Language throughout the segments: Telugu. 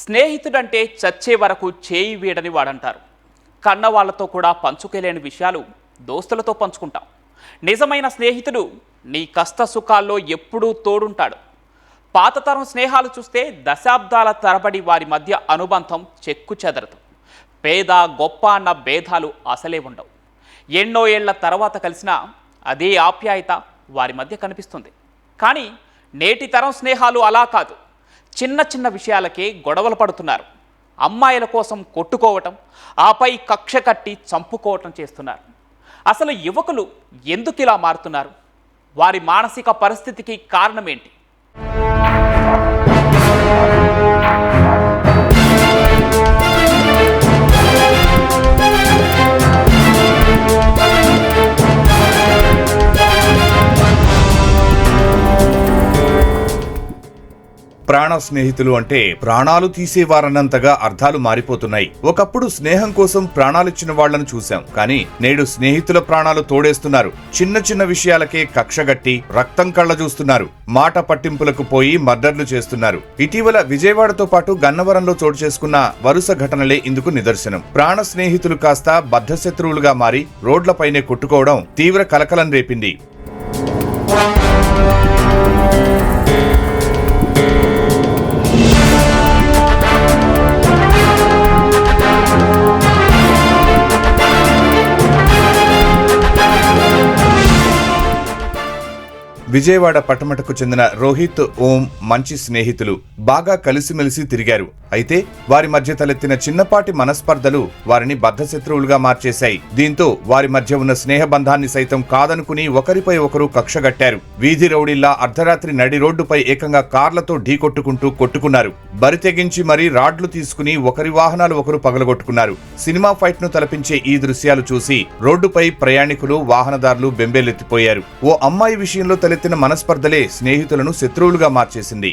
స్నేహితుడంటే చచ్చే వరకు చేయి వీడని వాడంటారు. కన్నవాళ్లతో కూడా పంచుకోలేని విషయాలు దోస్తులతో పంచుకుంటాం. నిజమైన స్నేహితుడు నీ కష్ట సుఖాల్లో ఎప్పుడూ తోడుంటాడు. పాతతరం స్నేహాలు చూస్తే దశాబ్దాల తరబడి వారి మధ్య అనుబంధం చెక్కు చెదరదు. పేద గొప్ప అన్న భేదాలు అసలే ఉండవు. ఎన్నో ఏళ్ల తర్వాత కలిసినా అదే ఆప్యాయత వారి మధ్య కనిపిస్తుంది. కానీ నేటి తరం స్నేహాలు అలా కాదు. చిన్న చిన్న విషయాలకే గొడవలు పడుతున్నారు. అమ్మాయిల కోసం కొట్టుకోవటం, ఆపై కక్ష కట్టి చంపుకోవటం చేస్తున్నారు. అసలు యువకులు ఎందుకు ఇలా మారుతున్నారు? వారి మానసిక పరిస్థితికి కారణమేంటి? ప్రాణ స్నేహితులు అంటే ప్రాణాలు తీసేవారన్నంతగా అర్థాలు మారిపోతున్నాయి. ఒకప్పుడు స్నేహం కోసం ప్రాణాలిచ్చిన వాళ్లను చూశాం, కానీ నేడు స్నేహితుల ప్రాణాలు తోడేస్తున్నారు. చిన్న చిన్న విషయాలకే కక్షగట్టి రక్తం కళ్ళ చూస్తున్నారు. మాట పట్టింపులకు పోయి మర్డర్లు చేస్తున్నారు. ఇటీవల విజయవాడతో పాటు గన్నవరంలో చోటు చేసుకున్న వరుస ఘటనలే ఇందుకు నిదర్శనం. ప్రాణ స్నేహితులు కాస్త బద్ధశత్రువులుగా మారి రోడ్లపైనే కొట్టుకోవడం తీవ్ర కలకలం రేపింది. విజయవాడ పట్టమటకు చెందిన రోహిత్, ఓం మంచి స్నేహితులు. బాగా కలిసిమెలిసి తిరిగారు. అయితే వారి మధ్య తలెత్తిన చిన్నపాటి మనస్పర్ధలు వారిని బద్ధశత్రువులుగా మార్చేశాయి. దీంతో వారి మధ్య ఉన్న స్నేహబంధాన్ని సైతం కాదనుకుని ఒకరిపై ఒకరు కక్షగట్టారు. వీధి రౌడీల్లా అర్ధరాత్రి నడి రోడ్డుపై ఏకంగా కార్లతో ఢీకొట్టుకుంటూ కొట్టుకున్నారు. బరితెగించి మరీ రాడ్లు తీసుకుని ఒకరి వాహనాలు ఒకరు పగలగొట్టుకున్నారు. సినిమా ఫైట్ ను తలపించే ఈ దృశ్యాలు చూసి రోడ్డుపై ప్రయాణికులు, వాహనదారులు బెంబేలెత్తిపోయారు. ఓ అమ్మాయి విషయంలో తలెత్తిన మనస్పర్ధలే స్నేహితులను శత్రువులుగా మార్చేసింది.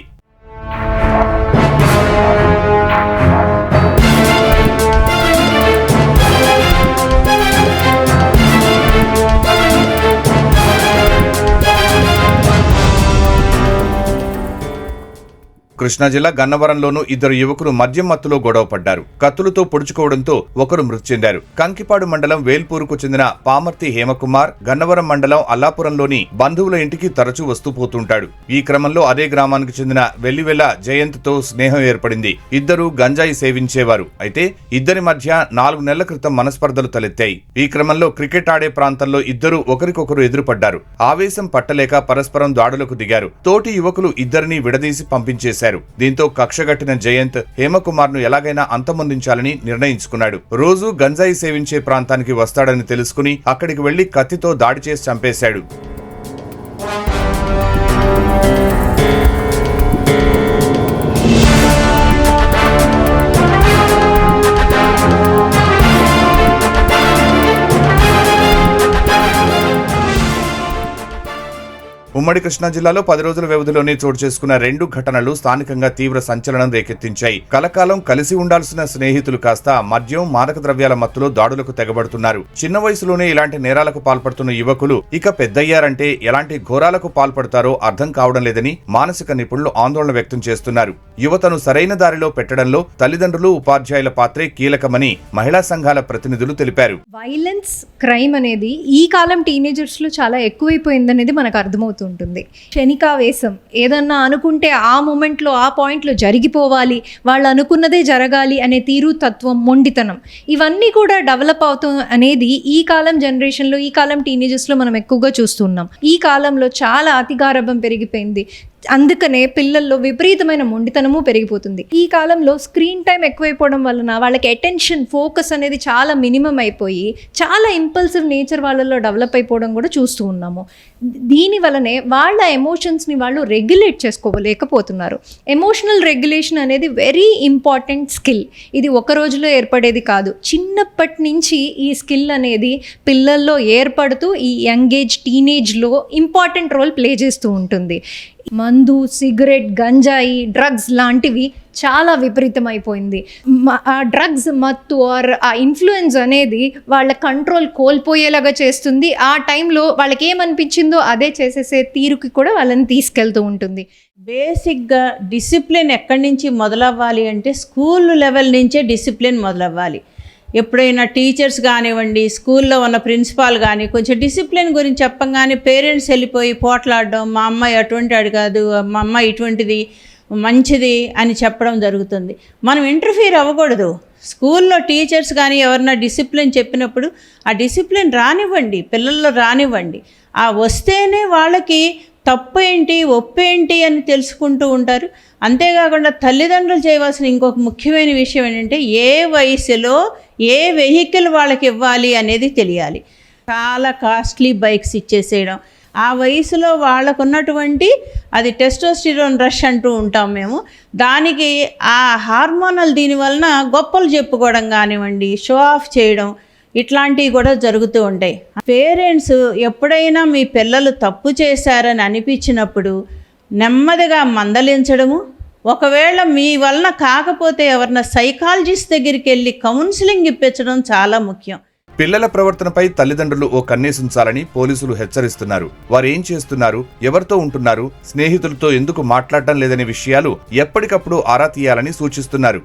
కృష్ణా జిల్లా గన్నవరంలోనూ ఇద్దరు యువకులు మద్యం మత్తులో గొడవ పడ్డారు. కత్తులతో పొడుచుకోవడంతో ఒకరు మృతి చెందారు. కంకిపాడు మండలం వేల్పూరుకు చెందిన పామర్తి హేమకుమార్ గన్నవరం మండలం అల్లాపురంలోని బంధువుల ఇంటికి తరచూ వస్తూ పోతుంటాడు. ఈ క్రమంలో అదే గ్రామానికి చెందిన వెల్లివెల జయంత్తో స్నేహం ఏర్పడింది. ఇద్దరు గంజాయి సేవించేవారు. అయితే ఇద్దరి మధ్య 4 నెలల క్రితం మనస్పర్ధలు తలెత్తాయి. ఈ క్రమంలో క్రికెట్ ఆడే ప్రాంతంలో ఇద్దరు ఒకరికొకరు ఎదురుపడ్డారు. ఆవేశం పట్టలేక పరస్పరం దాడులకు దిగారు. తోటి యువకులు ఇద్దరిని విడదీసి పంపించేశారు. దీంతో కక్షగట్టిన జయంత్ హేమకుమార్ ను ఎలాగైనా అంతమొందించాలని నిర్ణయించుకున్నాడు. రోజు గంజాయి సేవించే ప్రాంతానికి వస్తాడని తెలుసుకుని అక్కడికి వెళ్లి కత్తితో దాడి చేసి చంపేశాడు. ఉమ్మడి కృష్ణా జిల్లాలో 10 రోజుల వ్యవధిలోనే చోటు చేసుకున్న 2 ఘటనలు స్థానికంగా తీవ్ర సంచలనం రేకెత్తించాయి. కలకాలం కలిసి ఉండాల్సిన స్నేహితులు కాస్త మద్యం, మాదక ద్రవ్యాల మత్తులో దాడులకు తెగబడుతున్నారు. చిన్న వయసులోనే ఇలాంటి నేరాలకు పాల్పడుతున్న యువకులు ఇక పెద్దయ్యారంటే ఎలాంటి ఘోరాలకు పాల్పడతారో అర్థం కావడం లేదని మానసిక నిపుణులు ఆందోళన వ్యక్తం చేస్తున్నారు. యువతను సరైన దారిలో పెట్టడంలో తల్లిదండ్రులు, ఉపాధ్యాయుల పాత్రే కీలకమని మహిళా సంఘాల ప్రతినిధులు తెలిపారు. వైలెన్స్, క్రైమ్ అనేది ఈ కాలం టీనేజర్స్ లో చాలా ఎక్కువైపోయిందనేది మనకు అర్థమవుతుంది. క్షణికావేశం, ఏదన్నా అనుకుంటే ఆ మూమెంట్లో ఆ పాయింట్లో జరిగిపోవాలి, వాళ్ళు అనుకున్నదే జరగాలి అనే తీరు, తత్వం, మొండితనం, ఇవన్నీ కూడా డెవలప్ అవుతాం అనేది ఈ కాలం జనరేషన్లో, ఈ కాలం టీనేజర్స్లో మనం ఎక్కువగా చూస్తున్నాం. ఈ కాలంలో చాలా అతిగారభం పెరిగిపోయింది. అందుకనే పిల్లల్లో విపరీతమైన మొండితనము పెరిగిపోతుంది. ఈ కాలంలో స్క్రీన్ టైం ఎక్కువైపోవడం వలన వాళ్ళకి అటెన్షన్, ఫోకస్ అనేది చాలా మినిమం అయిపోయి చాలా ఇంపల్సివ్ నేచర్ వాళ్ళలో డెవలప్ అయిపోవడం కూడా చూస్తూ ఉన్నాము. దీని వలనే వాళ్ళ ఎమోషన్స్ని వాళ్ళు రెగ్యులేట్ చేసుకోలేకపోతున్నారు. ఎమోషనల్ రెగ్యులేషన్ అనేది వెరీ ఇంపార్టెంట్ స్కిల్. ఇది ఒక రోజులో ఏర్పడేది కాదు. చిన్నప్పటి నుంచి ఈ స్కిల్ అనేది పిల్లల్లో ఏర్పడుతూ ఈ యంగ్ ఏజ్, టీనేజ్లో ఇంపార్టెంట్ రోల్ ప్లే చేస్తూ ఉంటుంది. మందు, సిగరెట్, గంజాయి, డ్రగ్స్ లాంటివి చాలా విపరీతమైపోయింది. ఆ డ్రగ్స్ మత్తు ఆర్ ఆ ఇన్ఫ్లుయెన్స్ అనేది వాళ్ళ కంట్రోల్ కోల్పోయేలాగా చేస్తుంది. ఆ టైంలో వాళ్ళకి ఏమనిపించిందో అదే చేసేసే తీరుకి కూడా వాళ్ళని తీసుకెళ్తూ ఉంటుంది. బేసిక్గా డిసిప్లిన్ ఎక్కడి నుంచి మొదలవ్వాలి అంటే స్కూల్ లెవెల్ నుంచే డిసిప్లిన్ మొదలవ్వాలి. ఎప్పుడైనా టీచర్స్ కానివ్వండి, స్కూల్లో ఉన్న ప్రిన్సిపాల్ కానీ కొంచెం డిసిప్లిన్ గురించి చెప్పంగానే పేరెంట్స్ వెళ్ళిపోయి పోట్లాడడం, మా అమ్మాయి అటువంటిది కాదు, మా అమ్మాయి ఇటువంటిది మంచిది అని చెప్పడం జరుగుతుంది. మనం ఇంటర్ఫీర్ అవ్వకూడదు. స్కూల్లో టీచర్స్ కానీ ఎవరన్నా డిసిప్లిన్ చెప్పినప్పుడు ఆ డిసిప్లిన్ రానివ్వండి, పిల్లల్లో రానివ్వండి. ఆ వస్తేనే వాళ్ళకి తప్పు ఏంటి ఒప్పేంటి అని తెలుసుకుంటూ ఉంటారు. అంతేకాకుండా తల్లిదండ్రులు చేయవలసిన ఇంకొక ముఖ్యమైన విషయం ఏంటంటే ఏ వయసులో ఏ వెహికల్ వాళ్ళకి ఇవ్వాలి అనేది తెలియాలి. చాలా కాస్ట్లీ బైక్స్ ఇచ్చేసేయడం, ఆ వయసులో వాళ్ళకు ఉన్నటువంటి అది టెస్టోస్టిరోన్ రష్ అంటూ ఉంటాం మేము, దానికి ఆ హార్మోనల్ దీనివలన గొప్పలు చెప్పుకోవడం కానివ్వండి, షో ఆఫ్ చేయడం ఇట్లాంటివి కూడా జరుగుతూ ఉంటాయి. పేరెంట్స్ ఎప్పుడైనా మీ పిల్లలు తప్పు చేశారని అనిపించినప్పుడు నెమ్మదిగా మందలించడము, ఒకవేళ మీ వలన కాకపోతే ఎవరన్నా సైకాలజిస్ట్ దగ్గరికి వెళ్ళి కౌన్సిలింగ్ ఇప్పించడం చాలా ముఖ్యం. పిల్లల ప్రవర్తనపై తల్లిదండ్రులు ఓ కన్నేసుంచాలని పోలీసులు హెచ్చరిస్తున్నారు. వారేం చేస్తున్నారు, ఎవరితో ఉంటున్నారు, స్నేహితులతో ఎందుకు మాట్లాడటం లేదనే విషయాలు ఎప్పటికప్పుడు ఆరా తీయాలని సూచిస్తున్నారు.